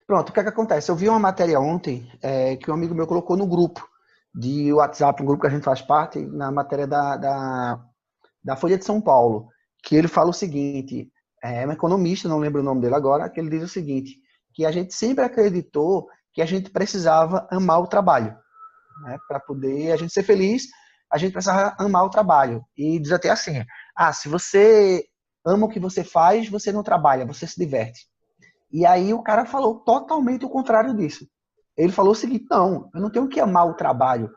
Pronto, o que é que acontece? Eu vi uma matéria ontem que um amigo meu colocou no grupo de WhatsApp, um grupo que a gente faz parte, na matéria da Folha de São Paulo, que ele fala o seguinte, é um economista, não lembro o nome dele agora, que ele diz o seguinte, que a gente sempre acreditou que a gente precisava amar o trabalho, né? Para poder a gente ser feliz, a gente precisava amar o trabalho. E diz até assim, se você ama o que você faz, você não trabalha, você se diverte. E aí o cara falou totalmente o contrário disso. Ele falou o seguinte, não, eu não tenho que amar o trabalho,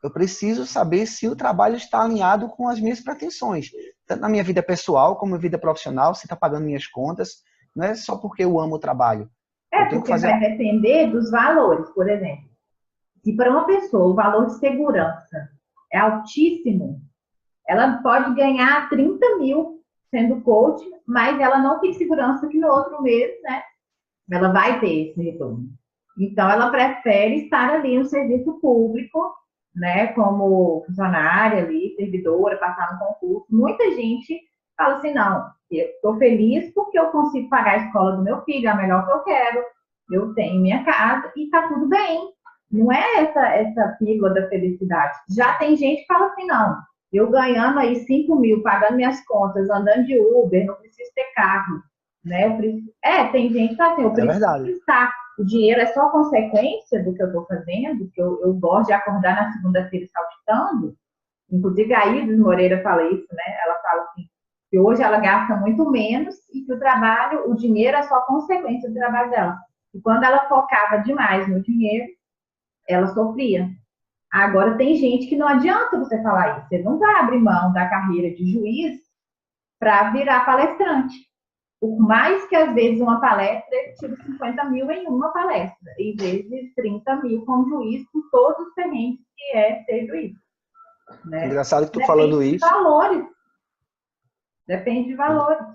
eu preciso saber se o trabalho está alinhado com as minhas pretensões, tanto na minha vida pessoal como na vida profissional, se está pagando minhas contas, não é só porque eu amo o trabalho. Eu É, tenho que porque fazer. vai depender dos valores, por exemplo. Se para uma pessoa o valor de segurança é altíssimo, ela pode ganhar 30 mil sendo coach, mas ela não tem segurança que no outro mês, né, ela vai ter esse retorno. Então, ela prefere estar ali no serviço público, né, como funcionária ali, servidora, passar no concurso. Muita gente fala assim, não, eu estou feliz porque eu consigo pagar a escola do meu filho, é a melhor que eu quero, eu tenho minha casa e está tudo bem. Não é essa pílula da felicidade. Já tem gente que fala assim, não, eu ganhando aí 5 mil, pagando minhas contas, andando de Uber, não preciso ter carro, né? Tem gente que fala assim, eu É preciso verdade. estar. O dinheiro é só consequência do que eu estou fazendo, que eu gosto de acordar na segunda-feira saltitando. Inclusive, a Isis Moreira fala isso, né? Ela fala assim, que hoje ela gasta muito menos e que o trabalho, o dinheiro é só consequência do trabalho dela. E quando ela focava demais no dinheiro, ela sofria. Agora, tem gente que não adianta você falar isso. Você não vai abrir mão da carreira de juiz para virar palestrante. Por mais que, às vezes, uma palestra tire 50 mil em uma palestra, em vez de 30 mil como juiz, com todos os perrengues que é ser juiz. Né? Engraçado que tu Depende falando de isso. valores. Depende de valores.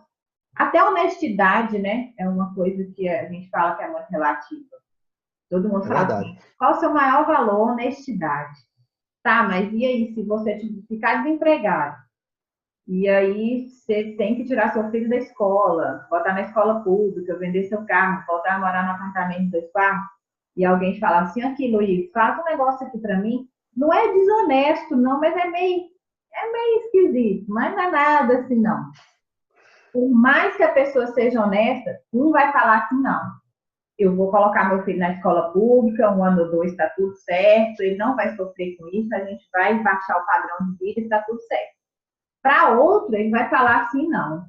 Até a honestidade, né? É uma coisa que a gente fala que é muito relativa. Todo mundo É fala verdade. assim, qual o seu maior valor? Honestidade. Tá, mas e aí, se você ficar desempregado? E aí você tem que tirar seu filho da escola, botar na escola pública, vender seu carro, voltar a morar no apartamento de 2 quartos, e alguém te falar assim, aqui, Luiz, faz um negócio aqui para mim. Não é desonesto, não, mas é meio esquisito, mas não é nada assim, não. Por mais que a pessoa seja honesta, um vai falar assim, não. Eu vou colocar meu filho na escola pública, 1 ano ou 2 está tudo certo, ele não vai sofrer com isso, a gente vai baixar o padrão de vida e está tudo certo. Para outro, ele vai falar assim, não,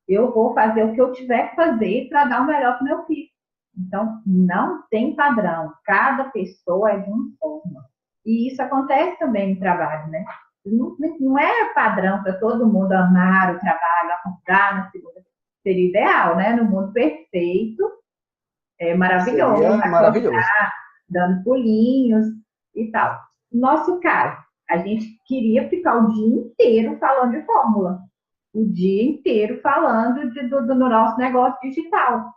eu vou fazer o que eu tiver que fazer para dar o melhor para o meu filho. Então, não tem padrão. Cada pessoa é de uma forma. E isso acontece também no trabalho, né? Não é padrão para todo mundo amar o trabalho, acordar na segunda. Seria ideal, né? No mundo perfeito, é maravilhoso, Seria maravilhoso. acordar, dando pulinhos e tal. No nosso caso, a gente queria ficar o dia inteiro falando de fórmula, o dia inteiro falando do nosso negócio digital.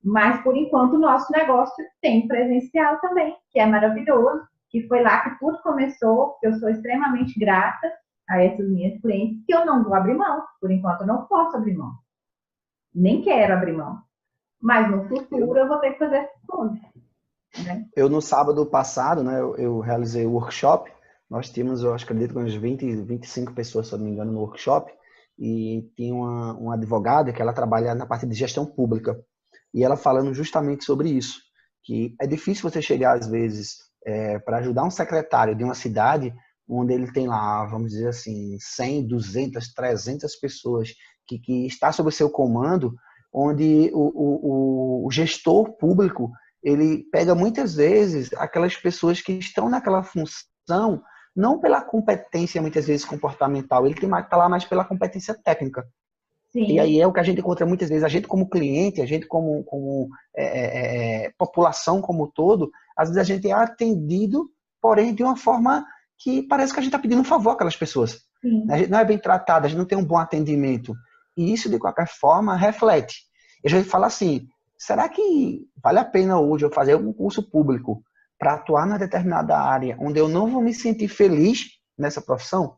Mas, por enquanto, o nosso negócio tem presencial também, que é maravilhoso, que foi lá que tudo começou, que eu sou extremamente grata a essas minhas clientes, que eu não vou abrir mão. Por enquanto, eu não posso abrir mão. Nem quero abrir mão. Mas no futuro Eu, eu vou ter que fazer essas coisas, né? eu no sábado passado, né, eu realizei o workshop. Nós tínhamos, eu acho, acredito, umas 25 pessoas, se eu não me engano, no workshop. E tinha uma advogada que ela trabalha na parte de gestão pública. E ela falando justamente sobre isso, que é difícil você chegar, às vezes, para ajudar um secretário de uma cidade onde ele tem lá, vamos dizer assim, 100, 200, 300 pessoas que está sob o seu comando, onde o gestor público ele pega muitas vezes aquelas pessoas que estão naquela função não pela competência, muitas vezes, comportamental, ele está lá mais pela competência técnica. E Sim, aí é o que a gente encontra muitas vezes, a gente como cliente, a gente como população como um todo, às vezes a gente é atendido, porém de uma forma que parece que a gente está pedindo um favor àquelas pessoas. A sim. gente não é bem tratado, a gente não tem um bom atendimento. E isso, de qualquer forma, reflete. E a gente fala assim, será que vale a pena hoje eu fazer um curso público para atuar numa determinada área onde eu não vou me sentir feliz nessa profissão?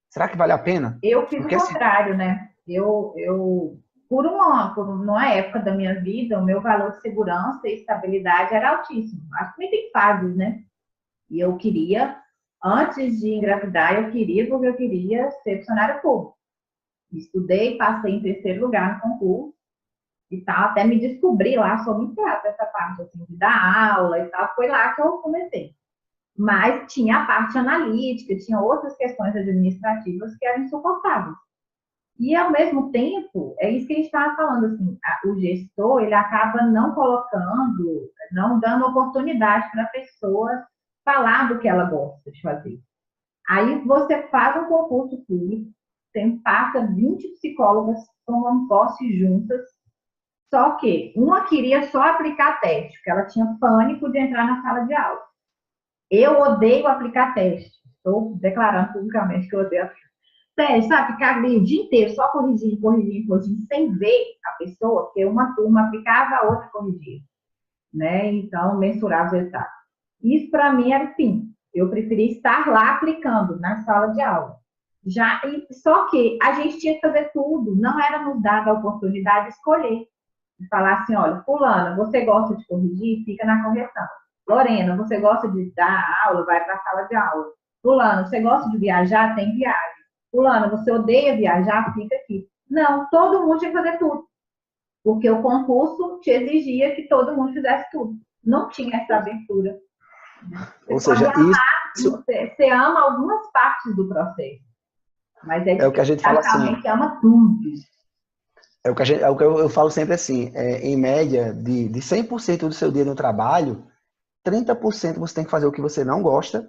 Será que vale a pena? Eu fiz o Porque assim, contrário, né? Eu por uma época da minha vida, o meu valor de segurança e estabilidade era altíssimo. Acho que tem fases, né? E eu queria, antes de engravidar, porque eu queria ser funcionária pública. Estudei, passei em terceiro lugar no concurso e tal, até me descobri lá, sou muito grata essa parte, assim, de dar aula e tal, foi lá que eu comecei. Mas tinha a parte analítica, tinha outras questões administrativas que eram insuportáveis. E, ao mesmo tempo, é isso que a gente estava falando, assim, o gestor, ele acaba não colocando, não dando oportunidade para a pessoa falar do que ela gosta de fazer. Aí você faz um concurso público, passa 20 psicólogas tomando posse juntas, só que uma queria só aplicar teste, porque ela tinha pânico de entrar na sala de aula. Eu odeio aplicar teste. Estou declarando publicamente que eu odeio aplicar teste, sabe? Ficar ali o dia inteiro só corrigindo, sem ver a pessoa, porque uma turma aplicava, a outra corrigia. Né? Então, mensurar os resultados. Isso, para mim, era o fim. Eu preferia estar lá aplicando, na sala de aula. Só que a gente tinha que fazer tudo, não era nos dada a oportunidade de escolher. De falar assim, olha, fulana, você gosta de corrigir? Fica na correção. Lorena, você gosta de dar aula? Vai para a sala de aula. Fulana, você gosta de viajar? Tem viagem. Fulana, você odeia viajar? Fica aqui. Não, todo mundo tinha que fazer tudo. Porque o concurso te exigia que todo mundo fizesse tudo. Não tinha essa abertura. Ou seja, isso você ama algumas partes do processo. Mas é o que a gente fala assim. Ama tudo. É o que eu falo sempre assim, em média, de 100% do seu dia no trabalho, 30% você tem que fazer o que você não gosta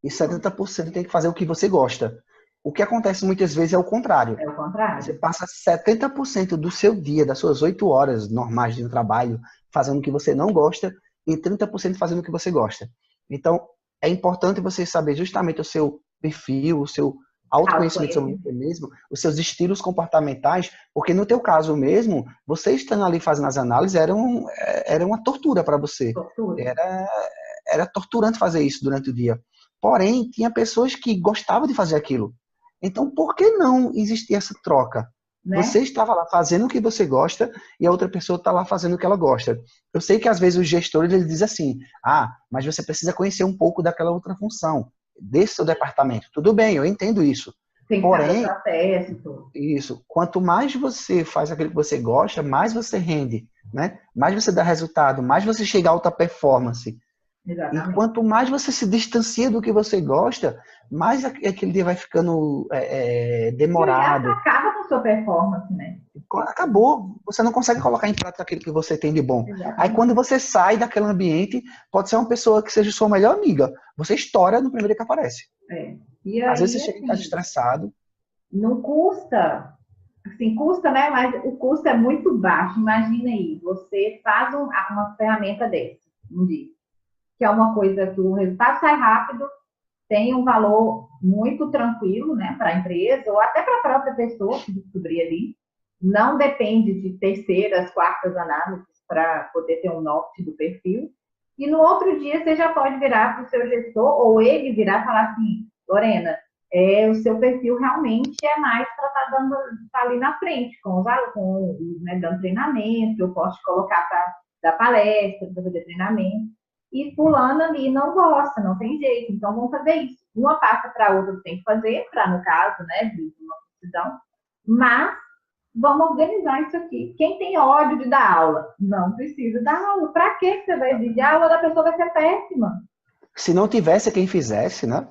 e 70% tem que fazer o que você gosta. O que acontece muitas vezes é o contrário. É o contrário. Você passa 70% do seu dia, das suas 8 horas normais de trabalho, fazendo o que você não gosta e 30% fazendo o que você gosta. Então, é importante você saber justamente o seu perfil, o seu autoconhecimento sobre você mesmo, os seus estilos comportamentais, porque no teu caso mesmo, você estando ali fazendo as análises era uma tortura para você. Tortura. Era torturante fazer isso durante o dia. Porém, tinha pessoas que gostavam de fazer aquilo. Então, por que não existir essa troca? Né? Você estava lá fazendo o que você gosta e a outra pessoa está lá fazendo o que ela gosta. Eu sei que às vezes os gestores eles dizem assim, mas você precisa conhecer um pouco daquela outra função, desse seu departamento. Tudo bem, eu entendo isso. Porém, isso, quanto mais você faz aquilo que você gosta, mais você rende, né? Mais você dá resultado, mais você chega a alta performance. Exatamente. E quanto mais você se distancia do que você gosta, mais aquele dia vai ficando demorado. E acaba com a sua performance, né? Acabou. Você não consegue colocar em prática aquilo que você tem de bom. Exatamente. Aí quando você sai daquele ambiente, pode ser uma pessoa que seja sua melhor amiga. Você estoura no primeiro dia que aparece. E aí, às vezes você chega em casa estressado. Não custa. Assim, custa, né? Mas o custo é muito baixo. Imagina aí, você faz uma ferramenta dessa, um dia. Que é uma coisa que o resultado sai rápido, tem um valor muito tranquilo, né, para a empresa ou até para a própria pessoa que descobrir ali. Não depende de terceiras, quartas análises para poder ter um norte do perfil. E no outro dia você já pode virar para o seu gestor ou ele virar e falar assim, Lorena, o seu perfil realmente é mais para estar ali na frente, dando treinamento, eu posso te colocar para dar palestra, para fazer treinamento. E fulano ali não gosta, não tem jeito. Então, vamos fazer isso. Uma passa para a outra, tem que fazer, para, no caso, né, de uma decisão. Mas, vamos organizar isso aqui. Quem tem ódio de dar aula? Não precisa dar aula. Para que você vai exigir? A aula da pessoa vai ser péssima. Se não tivesse quem fizesse, né?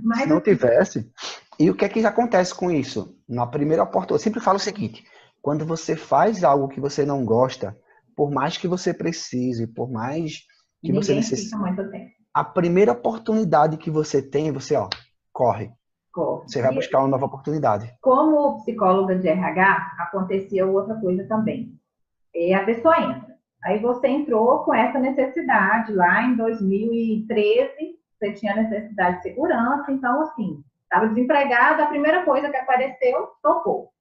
Mas... Se não tivesse... E o que é que acontece com isso? Na primeira oportunidade, eu sempre falo o seguinte, quando você faz algo que você não gosta, por mais que você precise, por mais... que você necessita muito tempo. A primeira oportunidade que você tem, você corre. Você vai buscar uma nova oportunidade. Como psicóloga de RH, acontecia outra coisa também. A pessoa entra. Aí você entrou com essa necessidade lá em 2013, você tinha necessidade de segurança, então assim, estava desempregado, a primeira coisa que apareceu, topou.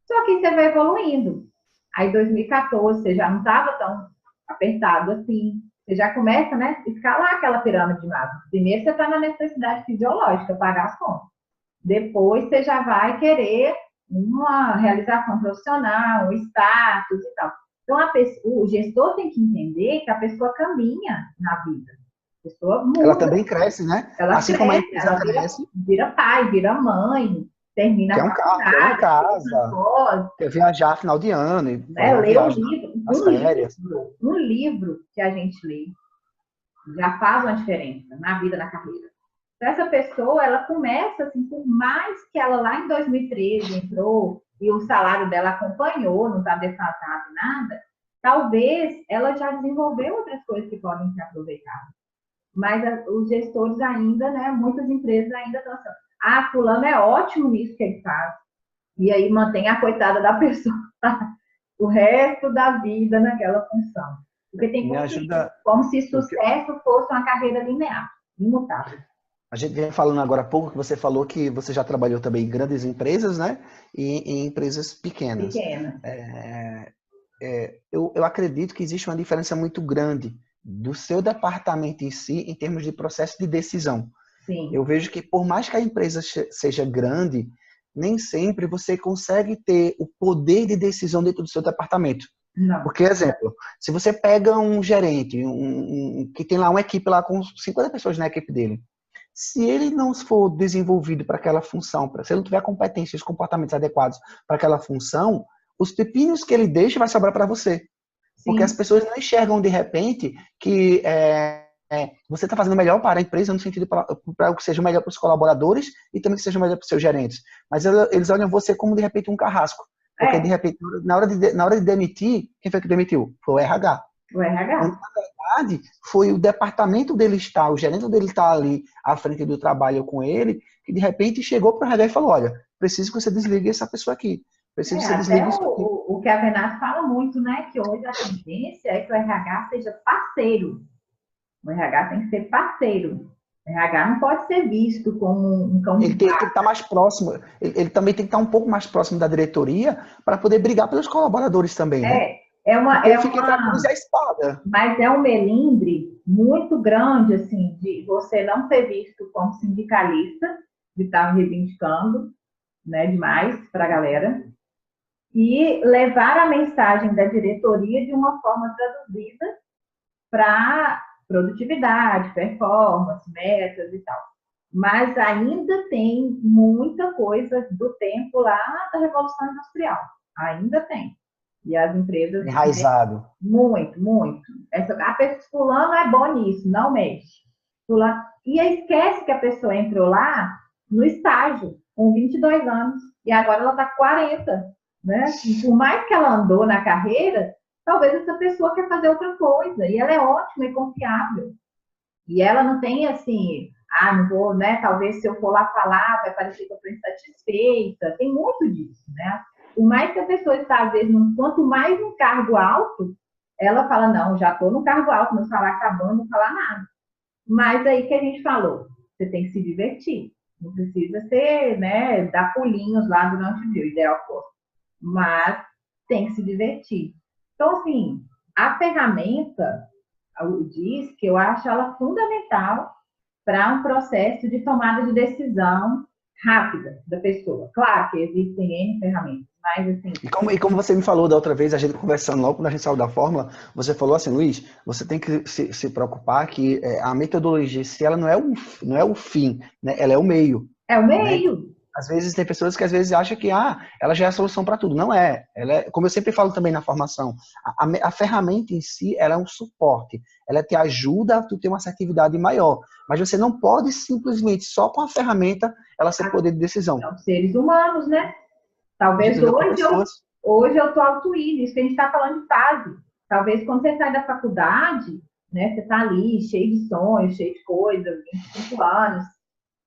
Só que você vai evoluindo. Aí em 2014 você já não estava tão apertado assim. Você já começa, né, a escalar aquela pirâmide de massa. Primeiro você está na necessidade fisiológica, pagar as contas. Depois você já vai querer uma realização profissional, um status e tal. Então, o gestor tem que entender que a pessoa caminha na vida. A pessoa muda. Ela também cresce, né? Ela Assim cresce, como a empresa ela cresce. vira pai, vira mãe, termina Quer a um carro, quer uma faculdade, casa, quer viajar final de ano e fazer né? uma Ler um viagem livro. nas férias. Um livro que a gente lê já faz uma diferença na vida, na carreira. Então, essa pessoa, ela começa, assim, por mais que ela lá em 2013 entrou e o salário dela acompanhou, não está defasado nada, talvez ela já desenvolveu outras coisas que podem ser aproveitadas. Mas os gestores ainda, né, muitas empresas ainda estão assim, fulano é ótimo nisso que ele faz. E aí mantém a coitada da pessoa o resto da vida naquela função. Porque tem Me ajuda. como se sucesso fosse uma carreira linear, imutável. A gente vem falando agora há pouco que você falou que você já trabalhou também em grandes empresas, né? E em empresas pequenas. Eu acredito que existe uma diferença muito grande do seu departamento em si em termos de processo de decisão. Sim. Eu vejo que por mais que a empresa seja grande, nem sempre você consegue ter o poder de decisão dentro do seu departamento. Não. Porque, exemplo, se você pega um gerente, que tem lá uma equipe lá com 50 pessoas na equipe dele, se ele não for desenvolvido para aquela função, se ele não tiver competências, comportamentos adequados para aquela função, os pepinos que ele deixa vai sobrar para você. Sim. Porque as pessoas não enxergam de repente que você está fazendo melhor para a empresa no sentido para que seja melhor para os colaboradores e também que seja melhor para os seus gerentes. Mas eles olham você como de repente um carrasco. Porque de repente, na hora de demitir, quem foi que demitiu? Foi o RH. O RH. Quando, na verdade, foi o departamento dele estar, o gerente dele estar ali à frente do trabalho com ele, que de repente chegou para o RH e falou, olha, preciso que você desligue essa pessoa aqui. Preciso que você desligue isso aqui. O que a Renato fala muito, né? Que hoje a tendência é que o RH seja parceiro. O RH tem que ser parceiro. O RH não pode ser visto como um cão de Ele tem que estar mais próximo. Ele também tem que estar um pouco mais próximo da diretoria para poder brigar pelos colaboradores também, né? Ele fica entre a cruz e a espada. Mas é um melindre muito grande, assim, de você não ser visto como sindicalista, de estar reivindicando, né, demais para a galera, e levar a mensagem da diretoria de uma forma traduzida para produtividade, performance, metas e tal. Mas ainda tem muita coisa do tempo lá da Revolução Industrial. Ainda tem. E as empresas... Enraizado. Muito, muito. A pessoa fulano é bom nisso, não mexe. Fulano, e esquece que a pessoa entrou lá no estágio, com 22 anos, e agora ela está com 40. Né? E por mais que ela andou na carreira, talvez essa pessoa quer fazer outra coisa, e ela é ótima e confiável. E ela não tem assim, não vou, né? Talvez se eu for lá falar, vai parecer que eu estou insatisfeita. Tem muito disso, né? Por mais que a pessoa está, às vezes, quanto mais um cargo alto, ela fala, não, já estou no cargo alto, meu salário está bom, não vou falar nada. Mas aí que a gente falou, você tem que se divertir. Não precisa ser, né, dar pulinhos lá durante o dia, o ideal for. Mas tem que se divertir. Então, assim, a ferramenta, o DISC, eu acho ela fundamental para um processo de tomada de decisão rápida da pessoa. Claro que existem N ferramentas, mas assim... E como você me falou da outra vez, a gente conversando logo quando a gente saiu da fórmula, você falou assim, Luiz, você tem que se preocupar que a metodologia, se ela não é o fim, né? Ela é o meio. É o meio. Né? Às vezes tem pessoas que às vezes acham que ela já é a solução para tudo. Não é. Ela é, como eu sempre falo também na formação, a ferramenta em si, ela é um suporte. Ela te ajuda a tu ter uma assertividade maior. Mas você não pode simplesmente, só com a ferramenta, ela ser poder de decisão. São seres humanos, né? Talvez hoje eu estou auto-indo, isso que a gente está falando de fase. Talvez quando você sai da faculdade, né, você está ali, cheio de sonhos, cheio de coisas, 25 anos,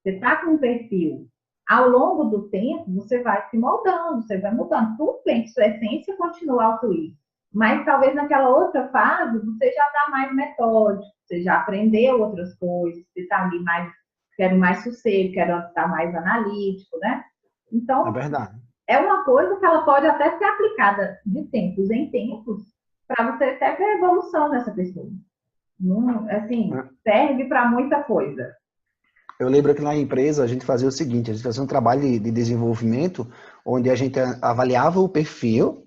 você está com um perfil. Ao longo do tempo, você vai se moldando, você vai mudando. Tudo bem que sua essência continua auto-ir. Mas talvez naquela outra fase, você já está mais metódico, você já aprendeu outras coisas, você está ali mais, quero mais sossego, quero estar mais analítico, né? Então, é verdade. É uma coisa que ela pode até ser aplicada de tempos em tempos para você até ver a evolução dessa pessoa. Assim, serve para muita coisa. Eu lembro que na empresa a gente fazia o seguinte, a gente fazia um trabalho de desenvolvimento onde a gente avaliava o perfil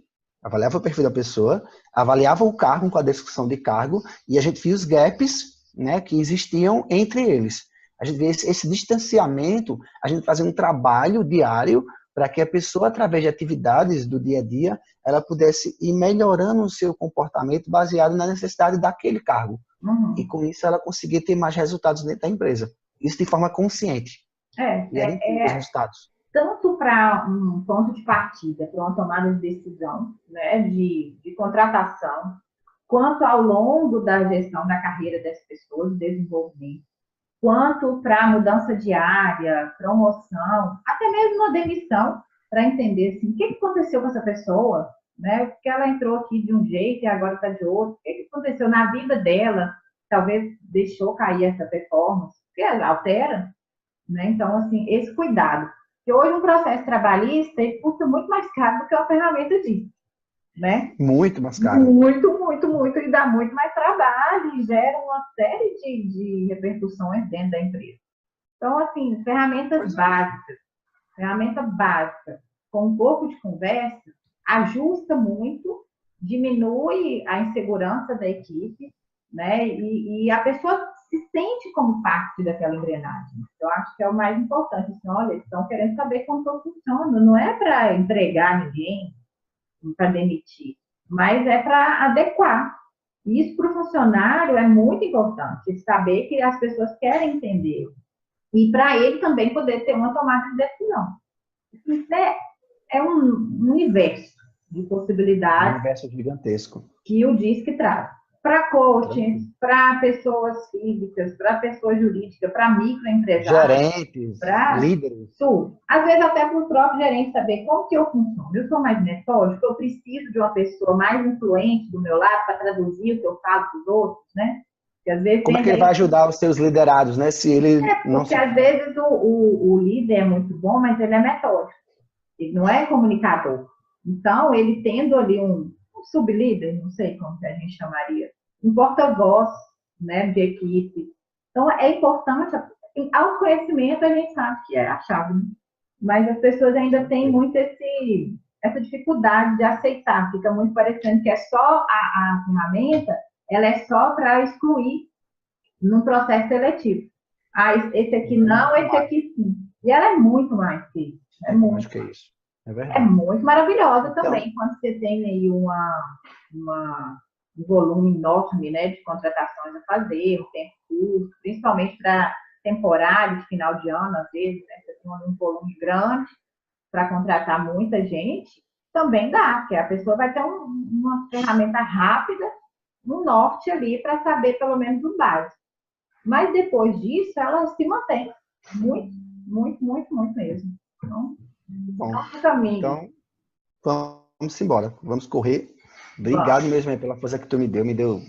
da pessoa, avaliava o cargo com a descrição de cargo e a gente via os gaps, né, que existiam entre eles. A gente vê esse distanciamento, a gente fazia um trabalho diário para que a pessoa, através de atividades do dia a dia, ela pudesse ir melhorando o seu comportamento baseado na necessidade daquele cargo. E Uhum. com isso ela conseguia ter mais resultados dentro da empresa. Isso de forma consciente. E era incrível os resultados. Tanto para um ponto de partida, para uma tomada de decisão, né, de contratação, quanto ao longo da gestão da carreira das pessoas, de desenvolvimento, quanto para mudança de área, promoção, até mesmo uma demissão, para entender assim, o que aconteceu com essa pessoa, né? Porque ela entrou aqui de um jeito e agora está de outro, o que aconteceu na vida dela, talvez deixou cair essa performance, que altera, né? Então, assim, esse cuidado. Porque hoje um processo trabalhista ele custa muito mais caro do que uma ferramenta disso, né? Muito mais caro. Muito, muito, muito, e dá muito mais trabalho, e gera uma série de repercussões dentro da empresa. Então, assim, ferramenta básica, com um pouco de conversa, ajusta muito, diminui a insegurança da equipe, né? E a pessoa se sente como parte daquela engrenagem. Eu acho que é o mais importante. Assim, olha, eles estão querendo saber como eu funciono, não é para entregar ninguém, para demitir, mas é para adequar. Isso para o funcionário é muito importante, saber que as pessoas querem entender. E para ele também poder ter uma tomada de decisão. Isso é um universo de Um possibilidades universo gigantesco. que o DISC traz. Para coaching, para pessoas físicas, para pessoa jurídica, para microempresários, Gerentes, para líderes. tudo. Às vezes até para o próprio gerente saber como que eu funciono. Eu sou mais metódico, eu preciso de uma pessoa mais influente do meu lado para traduzir o que eu falo para os outros, né? Porque às vezes Como é que ele vai ajudar os seus liderados, né? Se ele não porque se... às vezes o líder é muito bom, mas ele é metódico. Ele não é comunicador. Então, ele tendo ali um sublíder, não sei como que a gente chamaria, um porta-voz, né, de equipe. Então, é importante, autoconhecimento a gente sabe que é a chave, né? Mas as pessoas ainda têm muito essa dificuldade de aceitar, fica muito parecendo que é só a ferramenta, ela é só para excluir num processo seletivo. Ah, esse aqui não, esse aqui sim. E ela é muito mais que isso. Eu acho que é isso. É É verdade. muito maravilhosa Então, também, quando você tem aí um volume enorme, né, de contratações a fazer, um tempo curto, principalmente para temporário de final de ano, às vezes, né, você tem um volume grande para contratar muita gente, também dá, porque a pessoa vai ter uma ferramenta rápida, no norte ali, para saber pelo menos o básico. Mas depois disso, ela se mantém. Muito, muito, muito, muito mesmo. Então, bom. é um caminho. Então, vamos embora. Vamos correr. Obrigado Vamos. mesmo pela força que tu me deu. Me deu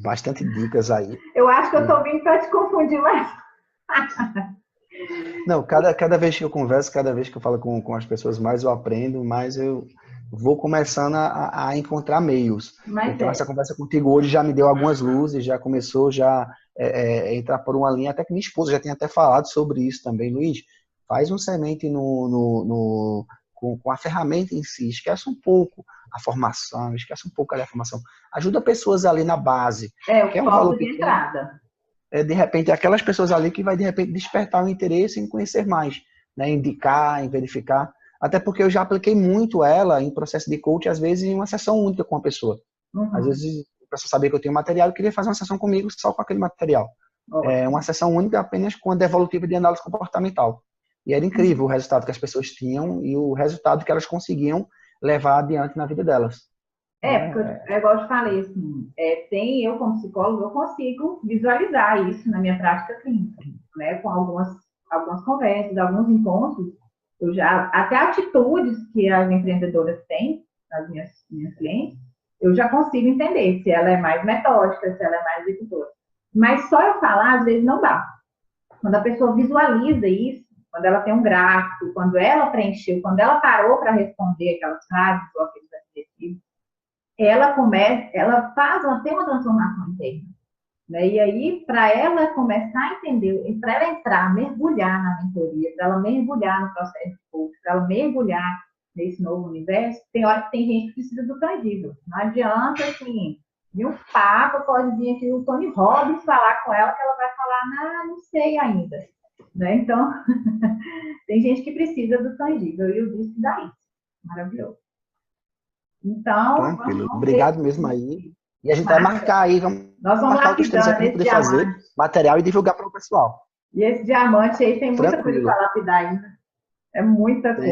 bastante dicas aí. Eu acho que eu estou vindo para te confundir mais. Não, cada vez que eu converso, cada vez que eu falo com as pessoas, mais eu aprendo, mais eu vou começando a encontrar meios. Mas Então, essa conversa contigo hoje já me deu algumas luzes, já começou entrar por uma linha, até que minha esposa já tinha até falado sobre isso também. Luiz, faz um semente com a ferramenta em si, esquece um pouco a formação, esquece um pouco ali a formação. Ajuda pessoas ali na base, que o é um valor ponto de pequeno. entrada. De repente, aquelas pessoas ali que vai, de repente, despertar o interesse em conhecer mais, né? Indicar, em verificar. Até porque eu já apliquei muito ela em processo de coaching, às vezes, em uma sessão única com a pessoa. Às vezes, a pessoa sabia que eu tenho material e queria fazer uma sessão comigo só com aquele material. Uma sessão única apenas com a devolutiva de análise comportamental. E era incrível o resultado que as pessoas tinham e o resultado que elas conseguiam levar adiante na vida delas. Porque, igual eu te falei, assim, eu como psicólogo, eu consigo visualizar isso na minha prática clínica, né? Com algumas conversas, alguns encontros, até atitudes que as empreendedoras têm, as minhas clientes, eu já consigo entender se ela é mais metódica, se ela é mais executora. Mas só eu falar, às vezes, não dá. Quando a pessoa visualiza isso, quando ela tem um gráfico, quando ela preencheu, quando ela parou para responder aquelas frases ou aqueles adjetivos, ela tem uma transformação interna. né? E aí, para ela começar a entender, para ela entrar, mergulhar na mentoria, para ela mergulhar no processo de coach, para ela mergulhar nesse novo universo, tem hora que tem gente que precisa do tangível. Não adianta, assim, de um papo, pode vir aqui o Tony Robbins falar com ela, que ela vai falar, não sei ainda. Né? Então, tem gente que precisa do tangível, e eu disse daí. Maravilhoso. Então, Tranquilo. vamos ver. Obrigado mesmo aí. E a gente vai Massa. marcar aí, vamos Nós vamos marcar outros treinos aí lapidando pra gente esse poder fazer diamante. material e divulgar para o pessoal. E esse diamante aí tem muita coisa Tranquilo. para lapidar ainda. É muita coisa.